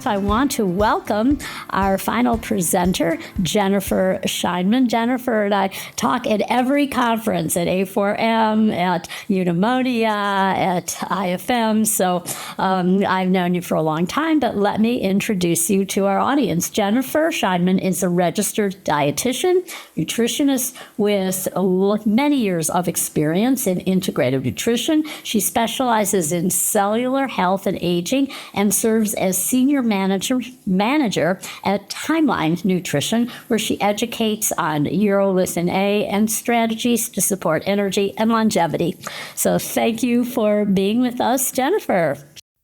I want to welcome our final presenter, Jennifer Scheinman. Jennifer and I talk at every conference, at A4M, at Pneumonia, at IFM. So I've known you for a long time, but let me introduce you to our audience. Jennifer Scheinman is a registered dietitian, nutritionist with many years of experience in integrative nutrition. She specializes in cellular health and aging and serves as senior manager at Timeline Nutrition, where she educates on Urolithin A and strategies to support energy and longevity. So thank you for being with us, Jennifer.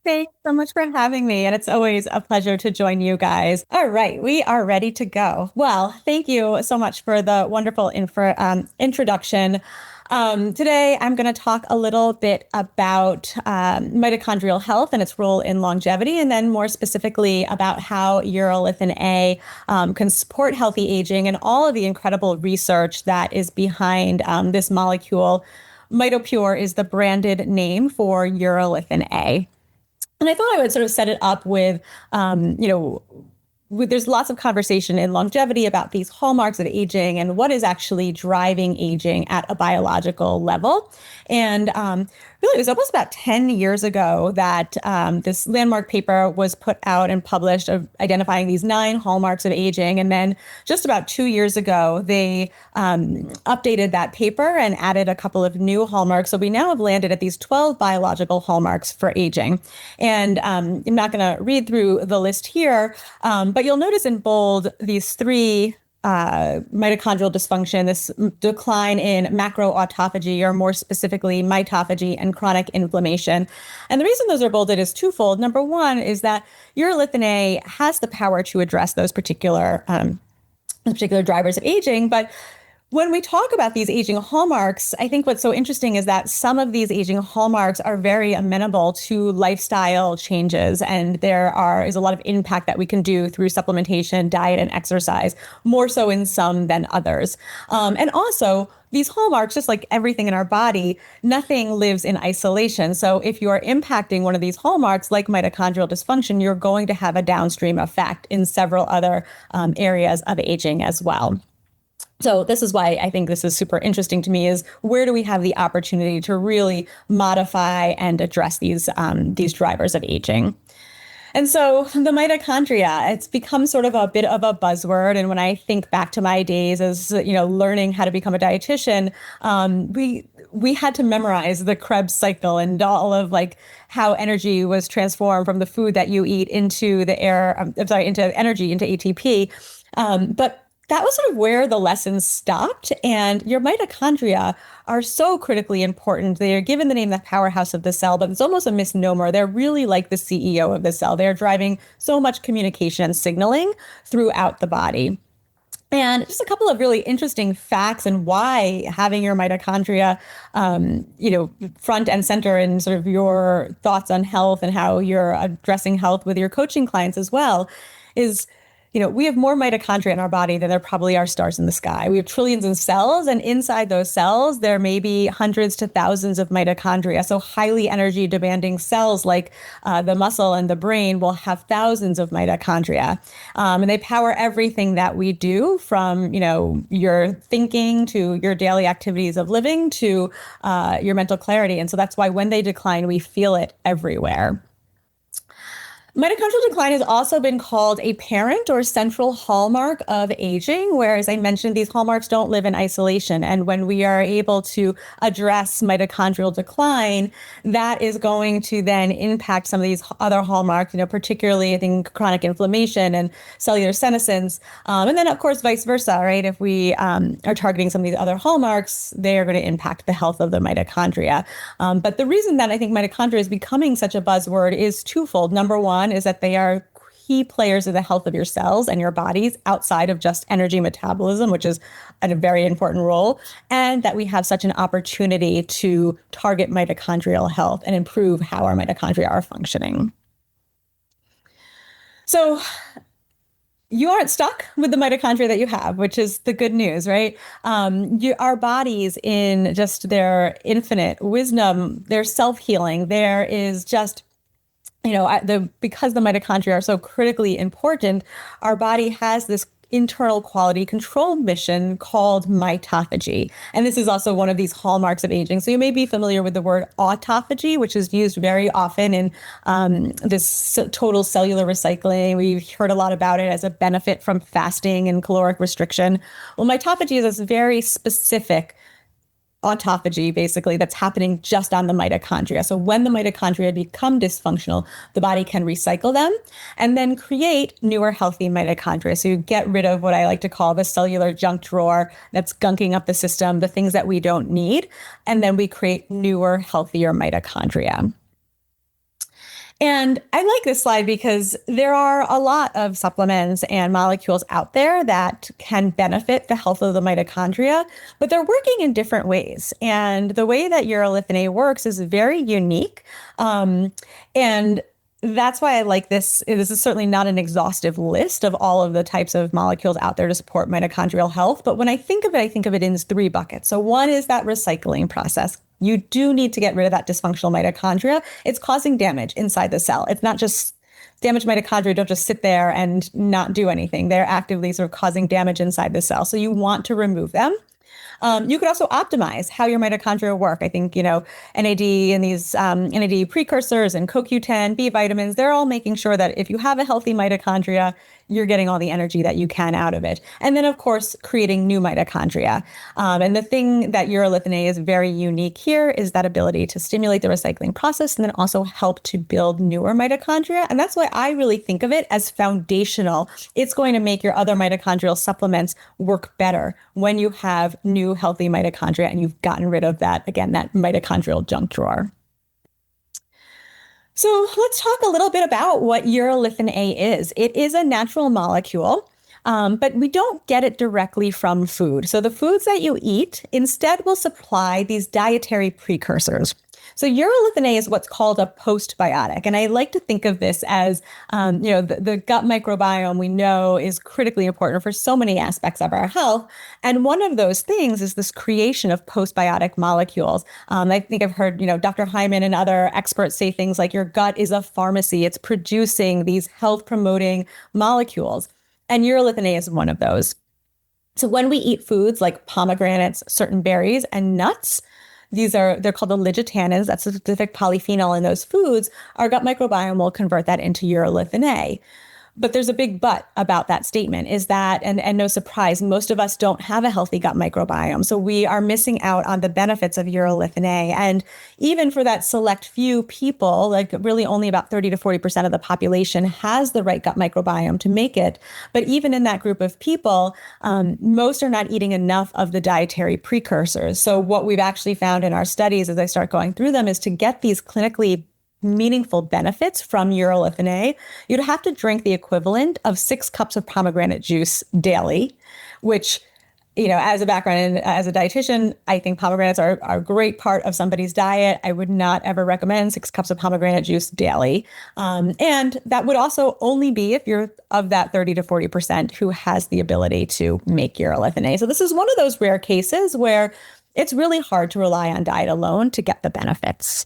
Thanks so much for having me. And it's always a pleasure to join you guys. All right, we are ready to go. Well, thank you so much for the wonderful introduction. Today, I'm going to talk a little bit about mitochondrial health and its role in longevity, and then more specifically about how Urolithin A can support healthy aging and all of the incredible research that is behind this molecule. Mitopure is the branded name for Urolithin A. And I thought I would sort of set it up with, there's lots of conversation in longevity about these hallmarks of aging and what is actually driving aging at a biological level. And really, it was almost about 10 years ago that this landmark paper was put out and published of identifying these 9 hallmarks of aging. And then just about 2 years ago, they updated that paper and added a couple of new hallmarks. So we now have landed at these 12 biological hallmarks for aging. And I'm not going to read through the list here, but you'll notice in bold these 3 mitochondrial dysfunction, this decline in macroautophagy, or more specifically, mitophagy and chronic inflammation. And the reason those are bolded is twofold. Number one is that Urolithin A has the power to address those particular drivers of aging, but when we talk about these aging hallmarks, I think what's so interesting is that some of these aging hallmarks are very amenable to lifestyle changes, and there is a lot of impact that we can do through supplementation, diet, and exercise, more so in some than others. And also, these hallmarks, just like everything in our body, nothing lives in isolation. So if you are impacting one of these hallmarks, like mitochondrial dysfunction, you're going to have a downstream effect in several other areas of aging as well. So this is why I think this is super interesting to me, is where do we have the opportunity to really modify and address these drivers of aging? And so the mitochondria, it's become sort of a bit of a buzzword. And when I think back to my days as, learning how to become a dietitian, we had to memorize the Krebs cycle and all of how energy was transformed from the food that you eat into the air, into energy, into ATP. But that was sort of where the lessons stopped. And your mitochondria are so critically important. They are given the name the powerhouse of the cell, but it's almost a misnomer. They're really like the CEO of the cell. They're driving so much communication and signaling throughout the body. And just a couple of really interesting facts and why having your mitochondria, front and center in sort of your thoughts on health and how you're addressing health with your coaching clients as well is, we have more mitochondria in our body than there probably are stars in the sky. We have trillions of cells, and inside those cells, there may be hundreds to thousands of mitochondria. So highly energy demanding cells like the muscle and the brain will have thousands of mitochondria. And they power everything that we do, from, your thinking to your daily activities of living to your mental clarity. And so that's why when they decline, we feel it everywhere. Mitochondrial decline has also been called a parent or central hallmark of aging, where, as I mentioned, these hallmarks don't live in isolation. And when we are able to address mitochondrial decline, that is going to then impact some of these other hallmarks, particularly, I think, chronic inflammation and cellular senescence. And then, of course, vice versa, right? If we are targeting some of these other hallmarks, they are going to impact the health of the mitochondria. But the reason that I think mitochondria is becoming such a buzzword is twofold. Number one is that they are key players of the health of your cells and your bodies outside of just energy metabolism, which is a very important role, and that we have such an opportunity to target mitochondrial health and improve how our mitochondria are functioning. So you aren't stuck with the mitochondria that you have, which is the good news, right? Our bodies, in just their infinite wisdom, their self-healing, there is just because the mitochondria are so critically important, our body has this internal quality control mission called mitophagy. And this is also one of these hallmarks of aging. So you may be familiar with the word autophagy, which is used very often in this total cellular recycling. We've heard a lot about it as a benefit from fasting and caloric restriction. Well, mitophagy is this very specific autophagy, basically, that's happening just on the mitochondria. So when the mitochondria become dysfunctional, the body can recycle them and then create newer, healthy mitochondria. So you get rid of what I like to call the cellular junk drawer that's gunking up the system, the things that we don't need, and then we create newer, healthier mitochondria. And I like this slide because there are a lot of supplements and molecules out there that can benefit the health of the mitochondria, but they're working in different ways. And the way that Urolithin A works is very unique. And that's why I like this. This is certainly not an exhaustive list of all of the types of molecules out there to support mitochondrial health. But when I think of it in three buckets. So one is that recycling process. You do need to get rid of that dysfunctional mitochondria. It's causing damage inside the cell. It's not just damaged mitochondria don't just sit there and not do anything. They're actively sort of causing damage inside the cell. So you want to remove them. You could also optimize how your mitochondria work. I think, NAD and these NAD precursors and CoQ10, B vitamins, they're all making sure that if you have a healthy mitochondria, you're getting all the energy that you can out of it. And then, of course, creating new mitochondria. And the thing that Urolithin A is very unique here is that ability to stimulate the recycling process and then also help to build newer mitochondria. And that's why I really think of it as foundational. It's going to make your other mitochondrial supplements work better when you have new healthy mitochondria and you've gotten rid of that, again, that mitochondrial junk drawer. So let's talk a little bit about what Urolithin A is. It is a natural molecule, but we don't get it directly from food. So the foods that you eat instead will supply these dietary precursors. So urolithin A is what's called a postbiotic. And I like to think of this as, the gut microbiome we know is critically important for so many aspects of our health. And one of those things is this creation of postbiotic molecules. I think I've heard, Dr. Scheinman and other experts say things like your gut is a pharmacy. It's producing these health promoting molecules. And urolithin A is one of those. So when we eat foods like pomegranates, certain berries, and nuts, they're called the ligotannins. That's a specific polyphenol in those foods. Our gut microbiome will convert that into urolithin A. But there's a big but about that statement is that, and no surprise, most of us don't have a healthy gut microbiome. So we are missing out on the benefits of urolithin A. And even for that select few people, like really only about 30 to 40% of the population has the right gut microbiome to make it. But even in that group of people, most are not eating enough of the dietary precursors. So what we've actually found in our studies as I start going through them is to get these clinically meaningful benefits from urolithin A, you'd have to drink the equivalent of 6 cups of pomegranate juice daily, which, as a background and as a dietitian, I think pomegranates are a great part of somebody's diet. I would not ever recommend 6 cups of pomegranate juice daily. And that would also only be if you're of that 30 to 40% who has the ability to make urolithin A. So this is one of those rare cases where it's really hard to rely on diet alone to get the benefits.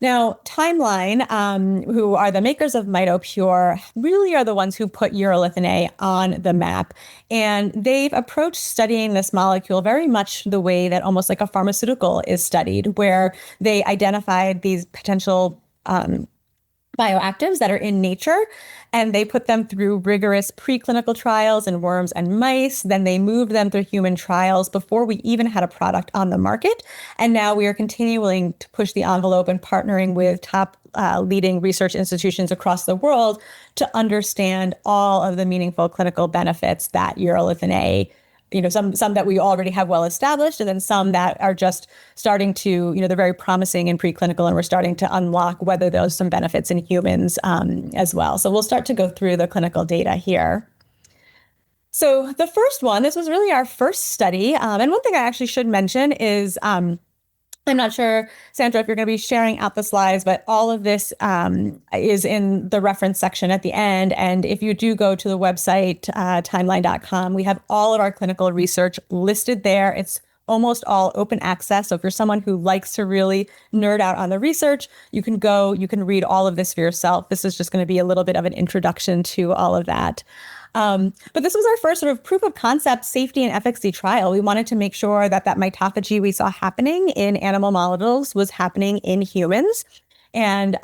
Now, Timeline, who are the makers of Mitopure, really are the ones who put urolithin A on the map. And they've approached studying this molecule very much the way that almost like a pharmaceutical is studied, where they identified these potential bioactives that are in nature, and they put them through rigorous preclinical trials in worms and mice. Then they moved them through human trials before we even had a product on the market. And now we are continuing to push the envelope and partnering with top leading research institutions across the world to understand all of the meaningful clinical benefits that urolithin A, some that we already have well established, and then some that are just starting to, they're very promising in preclinical, and we're starting to unlock whether there's some benefits in humans as well. So we'll start to go through the clinical data here. So the first one, this was really our first study. And one thing I actually should mention is, I'm not sure, Sandra, if you're going to be sharing out the slides, but all of this is in the reference section at the end. And if you do go to the website, timeline.com, we have all of our clinical research listed there. It's almost all open access. So if you're someone who likes to really nerd out on the research, you can read all of this for yourself. This is just going to be a little bit of an introduction to all of that. But this was our first sort of proof of concept safety and efficacy trial. We wanted to make sure that mitophagy we saw happening in animal models was happening in humans. And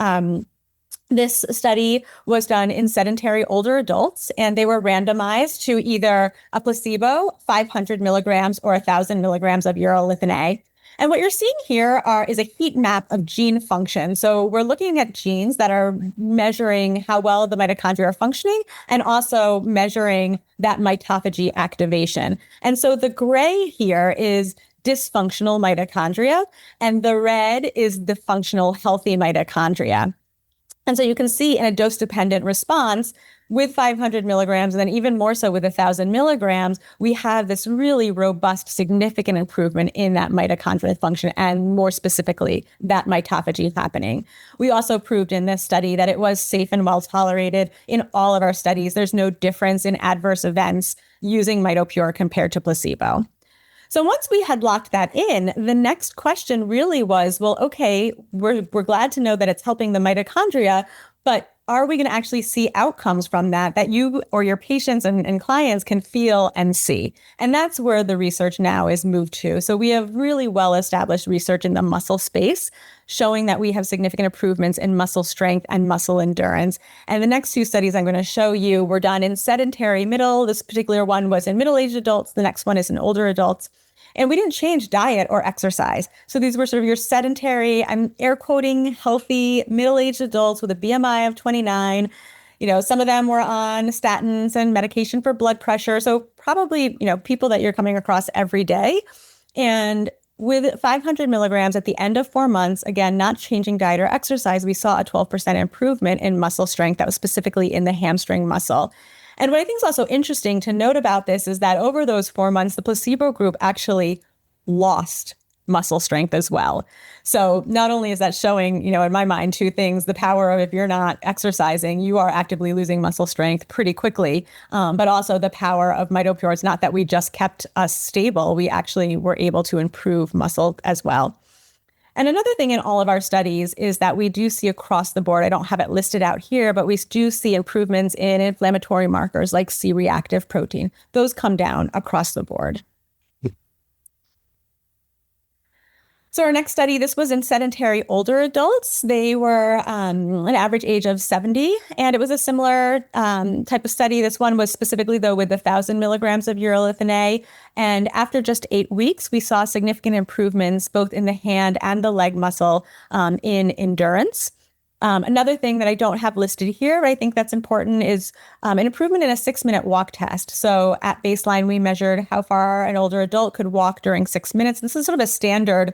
this study was done in sedentary older adults, and they were randomized to either a placebo, 500 milligrams, or 1,000 milligrams of urolithin A. And what you're seeing here is a heat map of gene function. So we're looking at genes that are measuring how well the mitochondria are functioning and also measuring that mitophagy activation. And so the gray here is dysfunctional mitochondria, and the red is the functional healthy mitochondria. And so you can see in a dose-dependent response with 500 milligrams, and then even more so with 1,000 milligrams, we have this really robust, significant improvement in that mitochondrial function, and more specifically, that mitophagy happening. We also proved in this study that it was safe and well-tolerated in all of our studies. There's no difference in adverse events using Mitopure compared to placebo. So once we had locked that in, the next question really was, well, okay, we're glad to know that it's helping the mitochondria, but are we going to actually see outcomes from that you or your patients and clients can feel and see? And that's where the research now is moved to. So we have really well-established research in the muscle space showing that we have significant improvements in muscle strength and muscle endurance. And the next two studies I'm going to show you were done in sedentary middle. This particular one was in middle-aged adults. The next one is in older adults. And we didn't change diet or exercise. So these were sort of your sedentary, I'm air quoting, healthy, middle-aged adults with a BMI of 29. Some of them were on statins and medication for blood pressure. So probably, people that you're coming across every day. And with 500 milligrams at the end of 4 months, again, not changing diet or exercise, we saw a 12% improvement in muscle strength that was specifically in the hamstring muscle. And what I think is also interesting to note about this is that over those 4 months, the placebo group actually lost muscle strength as well. So not only is that showing, in my mind, two things: the power of if you're not exercising, you are actively losing muscle strength pretty quickly, but also the power of Mitopure. It's not that we just kept us stable. We actually were able to improve muscle as well. And another thing in all of our studies is that we do see across the board, I don't have it listed out here, but we do see improvements in inflammatory markers like C-reactive protein. Those come down across the board. So our next study, this was in sedentary older adults. They were an average age of 70, and it was a similar type of study. This one was specifically, though, with 1,000 milligrams of urolithin A. And after just 8 weeks, we saw significant improvements both in the hand and the leg muscle in endurance. Another thing that I don't have listed here, but I think that's important, is an improvement in a 6-minute walk test. So at baseline, we measured how far an older adult could walk during 6 minutes. This is sort of a standard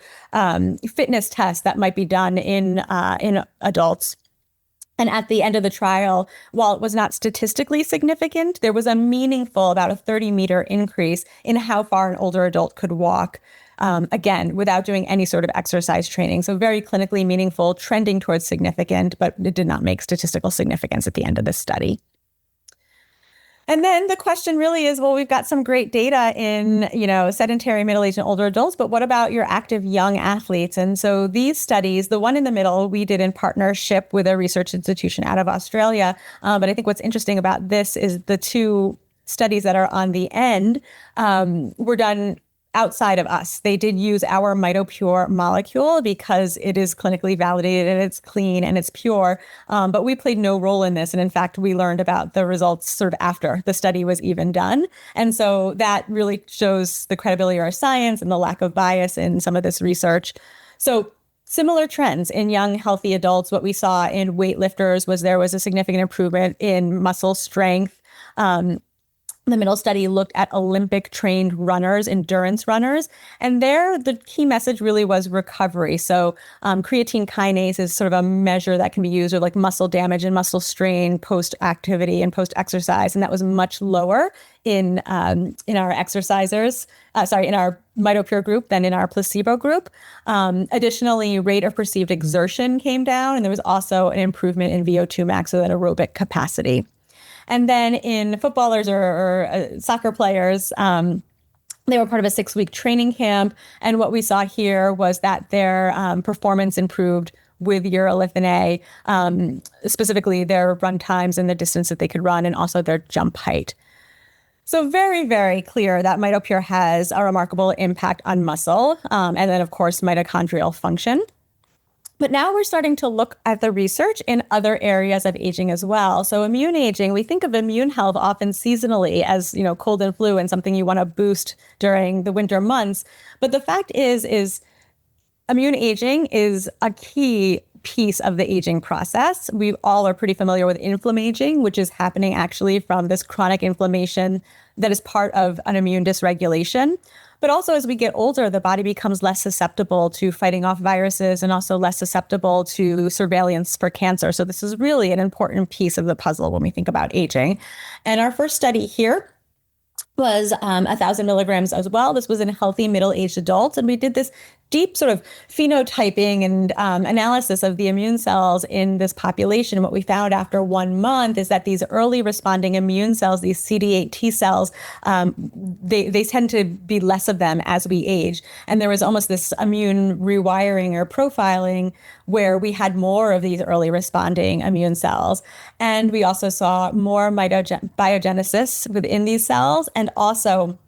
fitness test that might be done in adults. And at the end of the trial, while it was not statistically significant, there was a meaningful, about a 30-meter increase in how far an older adult could walk. Again, without doing any sort of exercise training. So very clinically meaningful, trending towards significant, but it did not make statistical significance at the end of this study. And then the question really is, well, we've got some great data in, sedentary, middle-aged, and older adults, but what about your active young athletes? And so these studies, the one in the middle, we did in partnership with a research institution out of Australia. But I think what's interesting about this is the two studies that are on the end were done outside of us. They did use our Mitopure molecule because it is clinically validated and it's clean and it's pure. But we played no role in this. And in fact, we learned about the results sort of after the study was even done. And so that really shows the credibility of our science and the lack of bias in some of this research. So similar trends in young, healthy adults. What we saw in weightlifters was there was a significant improvement in muscle strength. The middle study looked at Olympic trained runners, endurance runners, and there the key message really was recovery. So creatine kinase is sort of a measure that can be used with like muscle damage and muscle strain post-activity and post-exercise, and that was much lower in our exercisers, in our Mitopure group than in our placebo group. Additionally, rate of perceived exertion came down, and there was also an improvement in VO2 max, so that aerobic capacity. And then in footballers or soccer players, the They were part of a 6-week training camp. And what we saw here was that their performance improved with Urolithin A, specifically their run times and the distance that they could run, and also their jump height. So very, very clear that Mitopure has a remarkable impact on muscle, and then, of course, mitochondrial function. But now we're starting to look at the research in other areas of aging as well. So immune aging, we think of immune health often seasonally as, cold and flu and something you want to boost during the winter months. But the fact is immune aging is a key piece of the aging process. We all are pretty familiar with inflammaging, which is happening actually from this chronic inflammation that is part of an immune dysregulation. But also as we get older, the body becomes less susceptible to fighting off viruses and also less susceptible to surveillance for cancer. So this is really an important piece of the puzzle when we think about aging. And our first study here was 1,000 milligrams as well. This was in healthy middle-aged adults. And we did this deep sort of phenotyping and analysis of the immune cells in this population. What we found after 1 month is that these early responding immune cells, these CD8 T cells, they tend to be less of them as we age. And there was almost this immune rewiring or profiling where we had more of these early responding immune cells. And we also saw more biogenesis within these cells, and also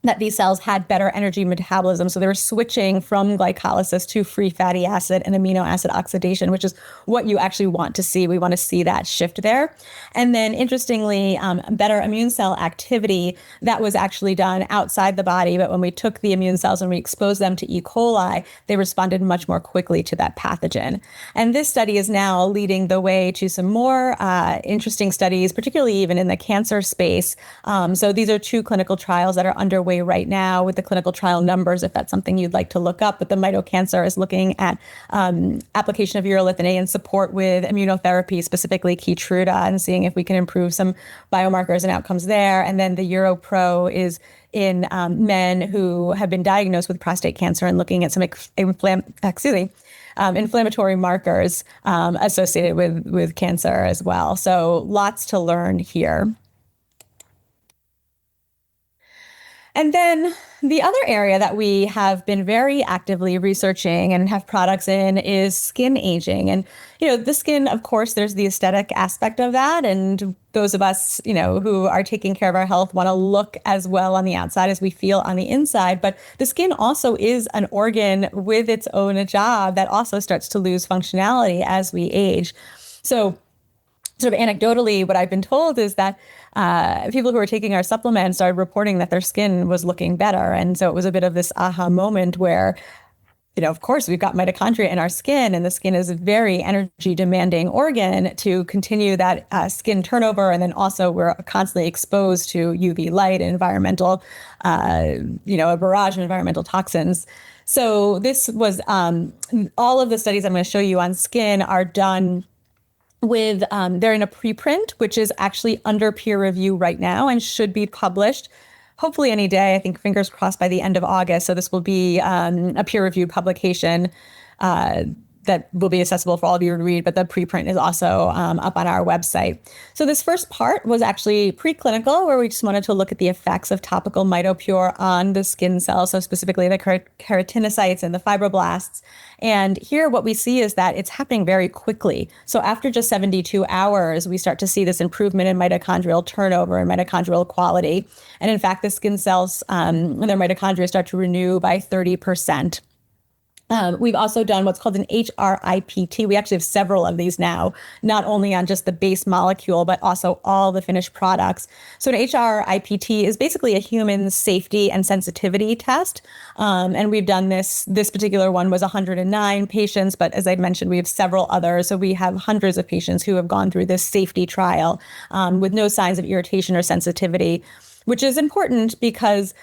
that these cells had better energy metabolism. So they were switching from glycolysis to free fatty acid and amino acid oxidation, which is what you actually want to see. We want to see that shift there. And then interestingly, better immune cell activity that was actually done outside the body. But when we took the immune cells and we exposed them to E. coli, they responded much more quickly to that pathogen. And this study is now leading the way to some more interesting studies, particularly even in the cancer space. So these are 2 clinical trials that are underway right now with the clinical trial numbers, if that's something you'd like to look up. But the mitocancer is looking at application of Urolithin A in support with immunotherapy, specifically Keytruda, and seeing if we can improve some biomarkers and outcomes there. And then the UroPro is in men who have been diagnosed with prostate cancer and looking at some inflammatory markers associated with cancer as well. So lots to learn here. And then the other area that we have been very actively researching and have products in is skin aging. And, the skin, of course, there's the aesthetic aspect of that. And those of us, who are taking care of our health want to look as well on the outside as we feel on the inside. But the skin also is an organ with its own job that also starts to lose functionality as we age. So sort of anecdotally, what I've been told is that people who were taking our supplements started reporting that their skin was looking better. And so it was a bit of this aha moment where, of course, we've got mitochondria in our skin, and the skin is a very energy demanding organ to continue that skin turnover. And then also we're constantly exposed to UV light and environmental, a barrage of environmental toxins. So this was all of the studies I'm going to show you on skin are done with, they're in a preprint, which is actually under peer review right now and should be published hopefully any day. I think fingers crossed by the end of August. So this will be a peer-reviewed publication that will be accessible for all of you to read, but the preprint is also up on our website. So this first part was actually preclinical, where we just wanted to look at the effects of topical Mitopure on the skin cells, so specifically the keratinocytes and the fibroblasts. And here what we see is that it's happening very quickly. So after just 72 hours, we start to see this improvement in mitochondrial turnover and mitochondrial quality. And in fact, the skin cells, their mitochondria start to renew by 30%. We've also done what's called an HRIPT. We actually have several of these now, not only on just the base molecule, but also all the finished products. So an HRIPT is basically a human safety and sensitivity test. And we've done this particular one was 109 patients, but as I mentioned, we have several others. So we have hundreds of patients who have gone through this safety trial with no signs of irritation or sensitivity, which is important because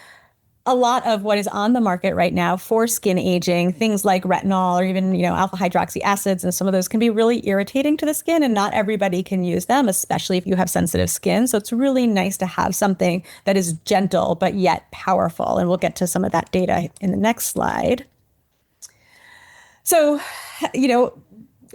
a lot of what is on the market right now for skin aging, things like retinol or even, alpha hydroxy acids, and some of those can be really irritating to the skin, and not everybody can use them, especially if you have sensitive skin. So it's really nice to have something that is gentle but yet powerful. And we'll get to some of that data in the next slide. So,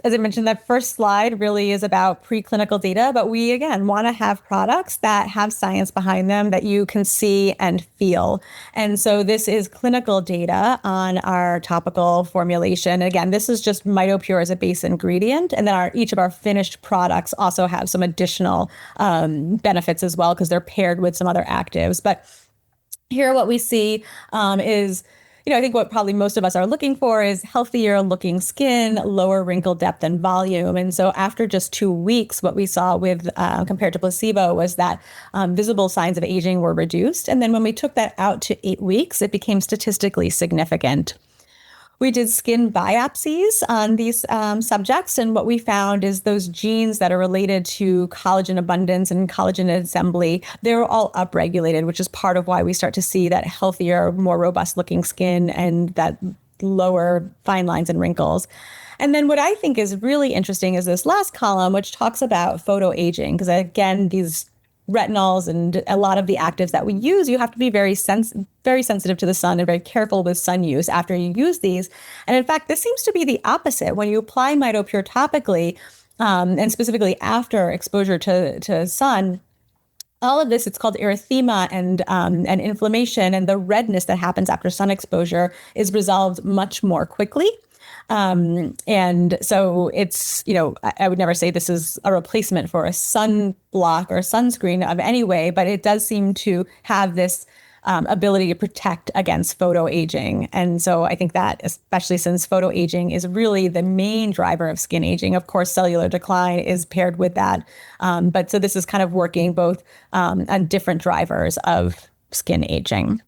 as I mentioned, that first slide really is about preclinical data, but we, again, want to have products that have science behind them that you can see and feel. And so this is clinical data on our topical formulation. And again, this is just Mitopure as a base ingredient. And then each of our finished products also have some additional benefits as well, because they're paired with some other actives. But here what we see is, I think what probably most of us are looking for is healthier looking skin, lower wrinkle depth and volume. And so after just 2 weeks, what we saw with compared to placebo was that visible signs of aging were reduced. And then when we took that out to 8 weeks, it became statistically significant. We did skin biopsies on these subjects, and what we found is those genes that are related to collagen abundance and collagen assembly, they were all upregulated, which is part of why we start to see that healthier, more robust looking skin and that lower fine lines and wrinkles. And then what I think is really interesting is this last column, which talks about photoaging, because again, these retinols and a lot of the actives that we use, you have to be very sensitive to the sun and very careful with sun use after you use these. And in fact, this seems to be the opposite. When you apply Mitopure topically, and specifically after exposure to sun, all of this, it's called erythema and inflammation, and the redness that happens after sun exposure is resolved much more quickly. And so it's, I would never say this is a replacement for a sunblock or sunscreen of any way, but it does seem to have this ability to protect against photoaging. And so I think that, especially since photoaging is really the main driver of skin aging, of course, cellular decline is paired with that. But so this is kind of working both on different drivers of skin aging.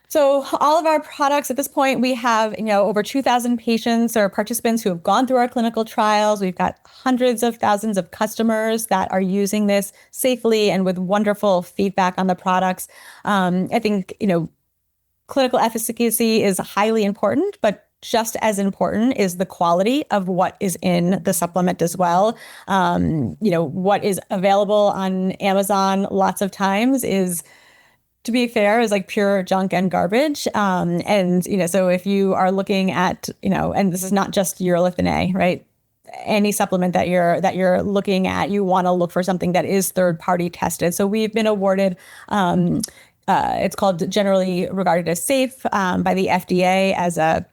So all of our products at this point, we have, over 2,000 patients or participants who have gone through our clinical trials. We've got hundreds of thousands of customers that are using this safely and with wonderful feedback on the products. I think, clinical efficacy is highly important, but just as important is the quality of what is in the supplement as well. What is available on Amazon lots of times is, to be fair, is like pure junk and garbage. So if you are looking at, and this is not just Urolithin A, right? Any supplement that you're looking at, you want to look for something that is third-party tested. So we've been awarded, it's called generally regarded as safe by the FDA as a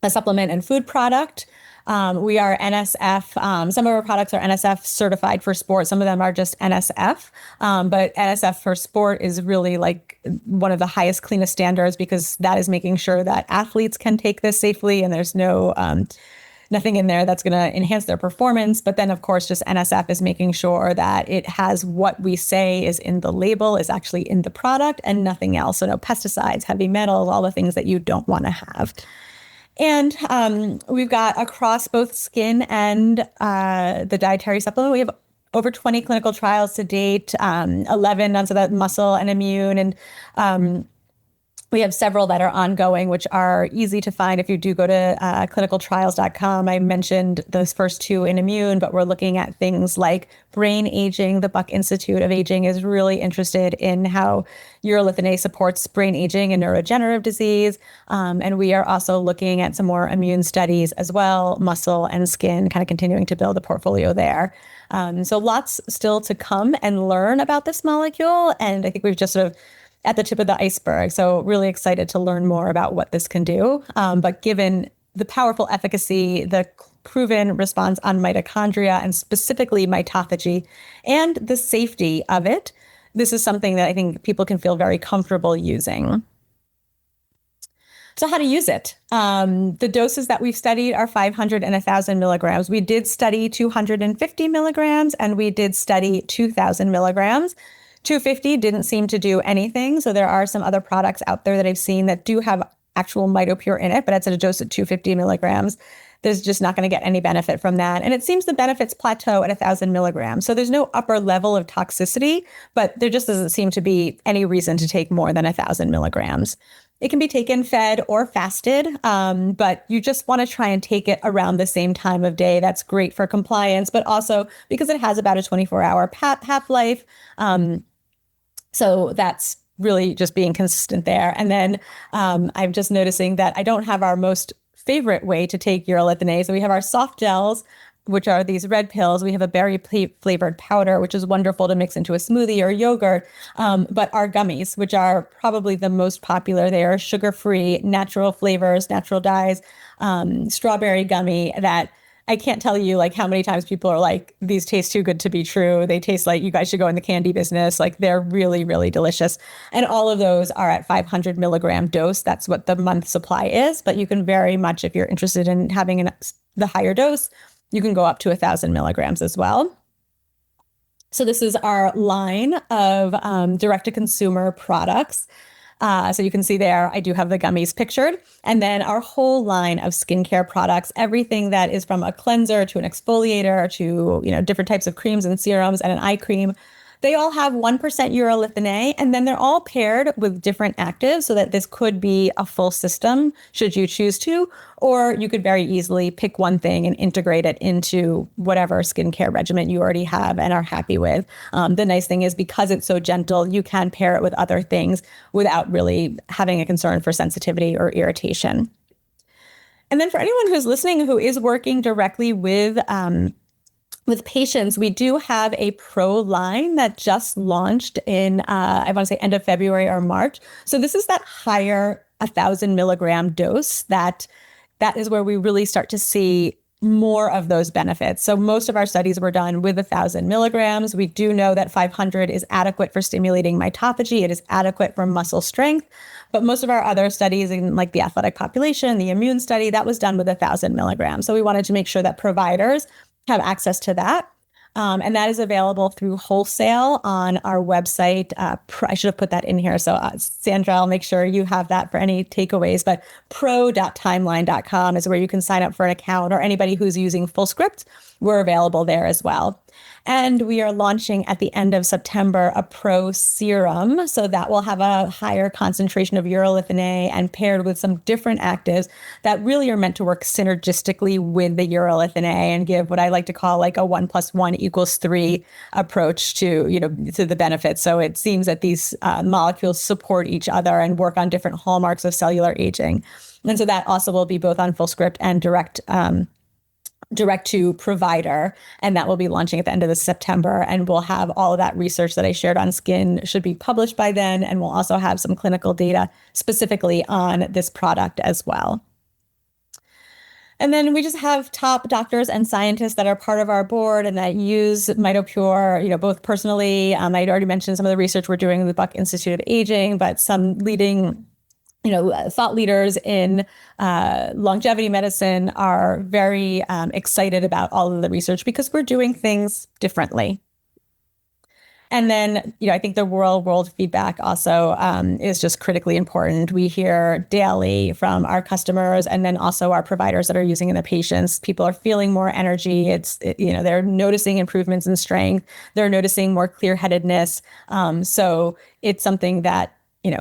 supplement and food product. We are NSF. Some of our products are NSF certified for sport. Some of them are just NSF. But NSF for sport is really like one of the highest, cleanest standards, because that is making sure that athletes can take this safely and there's nothing in there that's going to enhance their performance. But then, of course, just NSF is making sure that it has what we say is in the label is actually in the product and nothing else. So no pesticides, heavy metals, all the things that you don't want to have. And we've got across both skin and the dietary supplement, we have over 20 clinical trials to date, 11 on the muscle and immune. And we have several that are ongoing, which are easy to find if you do go to clinicaltrials.com. I mentioned those first two in immune, but we're looking at things like brain aging. The Buck Institute of Aging is really interested in how Urolithin A supports brain aging and neurodegenerative disease. And we are also looking at some more immune studies as well, muscle and skin, kind of continuing to build a portfolio there. So lots still to come and learn about this molecule. And I think we've just sort of at the tip of the iceberg. So really excited to learn more about what this can do. But given the powerful efficacy, the proven response on mitochondria and specifically mitophagy, and the safety of it, this is something that I think people can feel very comfortable using. So how to use it? The doses that we've studied are 500 and 1,000 milligrams. We did study 250 milligrams and we did study 2,000 milligrams. 250 didn't seem to do anything. So there are some other products out there that I've seen that do have actual Mitopure in it, but it's at a dose of 250 milligrams. There's just not going to get any benefit from that. And it seems the benefits plateau at 1,000 milligrams. So there's no upper level of toxicity, but there just doesn't seem to be any reason to take more than 1,000 milligrams. It can be taken fed or fasted, but you just want to try and take it around the same time of day. That's great for compliance, but also because it has about a 24-hour half-life. So that's really just being consistent there. And then I'm just noticing that I don't have our most favorite way to take Urolithin A. So we have our soft gels, which are these red pills. We have a berry flavored powder, which is wonderful to mix into a smoothie or yogurt. But our gummies, which are probably the most popular, they are sugar-free, natural flavors, natural dyes, strawberry gummy that I can't tell you like how many times people are like, these taste too good to be true. They taste like you guys should go in the candy business. Like they're really, really delicious. And all of those are at 500 milligram dose. That's what the month supply is. But you can very much, if you're interested in having the higher dose, you can go up to 1,000 milligrams as well. So this is our line of direct-to-consumer products. So you can see there, I do have the gummies pictured. And then our whole line of skincare products, everything that is from a cleanser to an exfoliator to, different types of creams and serums and an eye cream. They all have 1% Urolithin A, and then they're all paired with different actives so that this could be a full system should you choose to, or you could very easily pick one thing and integrate it into whatever skincare regimen you already have and are happy with. The nice thing is because it's so gentle, you can pair it with other things without really having a concern for sensitivity or irritation. And then for anyone who's listening who is working directly with patients, we do have a pro line that just launched in, I want to say end of February or March. So this is that higher 1,000 milligram dose that is where we really start to see more of those benefits. So most of our studies were done with 1,000 milligrams. We do know that 500 is adequate for stimulating mitophagy. It is adequate for muscle strength. But most of our other studies in like the athletic population, the immune study, that was done with 1,000 milligrams. So we wanted to make sure that providers have access to that. And that is available through wholesale on our website. I should have put that in here. So Sandra, I'll make sure you have that for any takeaways. But pro.timeline.com is where you can sign up for an account, or anybody who's using FullScript, we're available there as well. And we are launching at the end of September a Pro Serum. So that will have a higher concentration of Urolithin A and paired with some different actives that really are meant to work synergistically with the Urolithin A and give what I like to call like a 1 + 1 = 3 approach to the benefits. So it seems that these molecules support each other and work on different hallmarks of cellular aging. And so that also will be both on FullScript and direct to provider, and that will be launching at the end of September. And we'll have all of that research that I shared on skin should be published by then. And we'll also have some clinical data specifically on this product as well. And then we just have top doctors and scientists that are part of our board and that use Mitopure, both personally. I'd already mentioned some of the research we're doing with the Buck Institute of Aging, but some leading thought leaders in longevity medicine are very excited about all of the research because we're doing things differently. And then, I think the world feedback also is just critically important. We hear daily from our customers and then also our providers that are using in the patients. People are feeling more energy. They're noticing improvements in strength. They're noticing more clear-headedness. So it's something that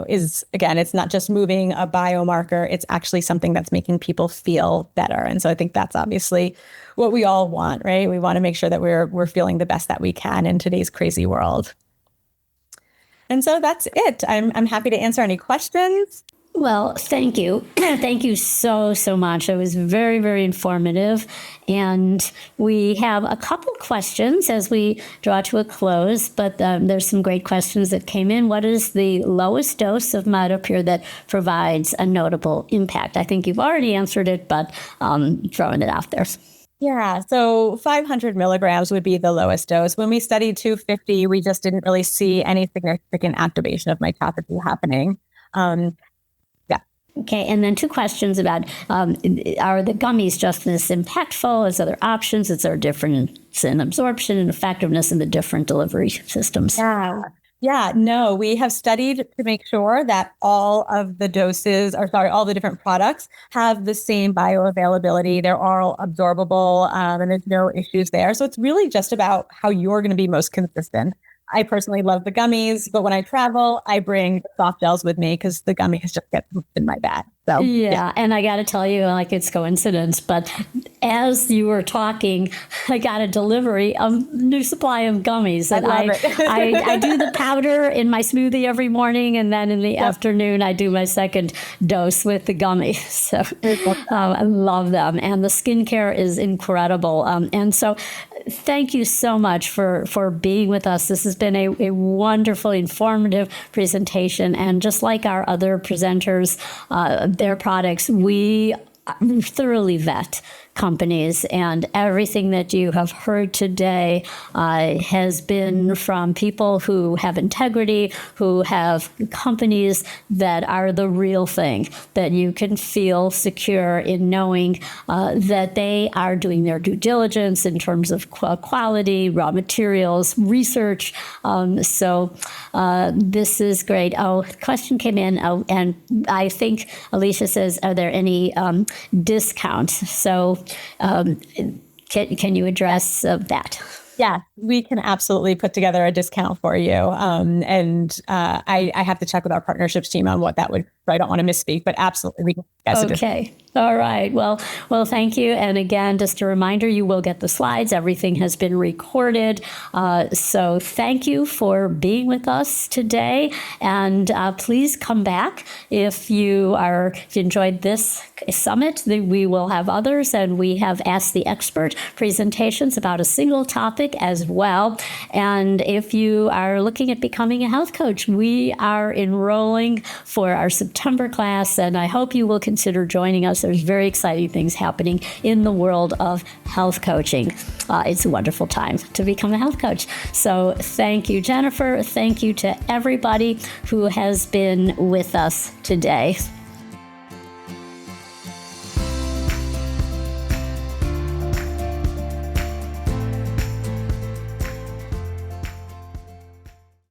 is, again, it's not just moving a biomarker, it's actually something that's making people feel better. And so I think that's obviously what we all want, right? We want to make sure that we're feeling the best that we can in today's crazy world. And so that's it. I'm happy to answer any questions. Well, thank you. Thank you so much. It was very, very informative. And we have a couple questions as we draw to a close, but there's some great questions that came in. What is the lowest dose of Mitopure that provides a notable impact? I think you've already answered it, but throwing it out there. Yeah, so 500 milligrams would be the lowest dose. When we studied 250, we just didn't really see any significant activation of mitophagy happening. Okay, and then two questions about, are the gummies just as impactful as other options? Is there a difference in absorption and effectiveness in the different delivery systems? Yeah, no, we have studied to make sure that all of the all the different products have the same bioavailability. They're all absorbable and there's no issues there. So it's really just about how you're going to be most consistent. I personally love the gummies, but when I travel, I bring soft gels with me because the gummies just get in my bag. So Yeah, and I got to tell you, like it's coincidence, but as you were talking, I got a delivery of new supply of gummies, and I love it. I do the powder in my smoothie every morning, and then in the afternoon I do my second dose with the gummy. So I love them, and the skincare is incredible. And so, thank you so much for being with us. This has been a wonderful, informative presentation, and just like our other presenters, their products, we thoroughly vet companies, and everything that you have heard today has been from people who have integrity, who have companies that are the real thing, that you can feel secure in knowing that they are doing their due diligence in terms of quality, raw materials, research. So this is great. Oh, question came in, and I think Alicia says, are there any discounts? So can you address that? Yeah, we can absolutely put together a discount for you. And I have to check with our partnerships team on what that would, I don't want to misspeak, but absolutely we can. Okay. All right. Well, thank you. And again, just a reminder, you will get the slides. Everything has been recorded. So thank you for being with us today. And please come back if you enjoyed this summit. We will have others, and we have Ask the Expert presentations about a single topic as well. And if you are looking at becoming a health coach, we are enrolling for our September class, and I hope you will consider joining us. There's very exciting things happening in the world of health coaching. It's a wonderful time to become a health coach. So thank you, Jennifer. Thank you to everybody who has been with us today.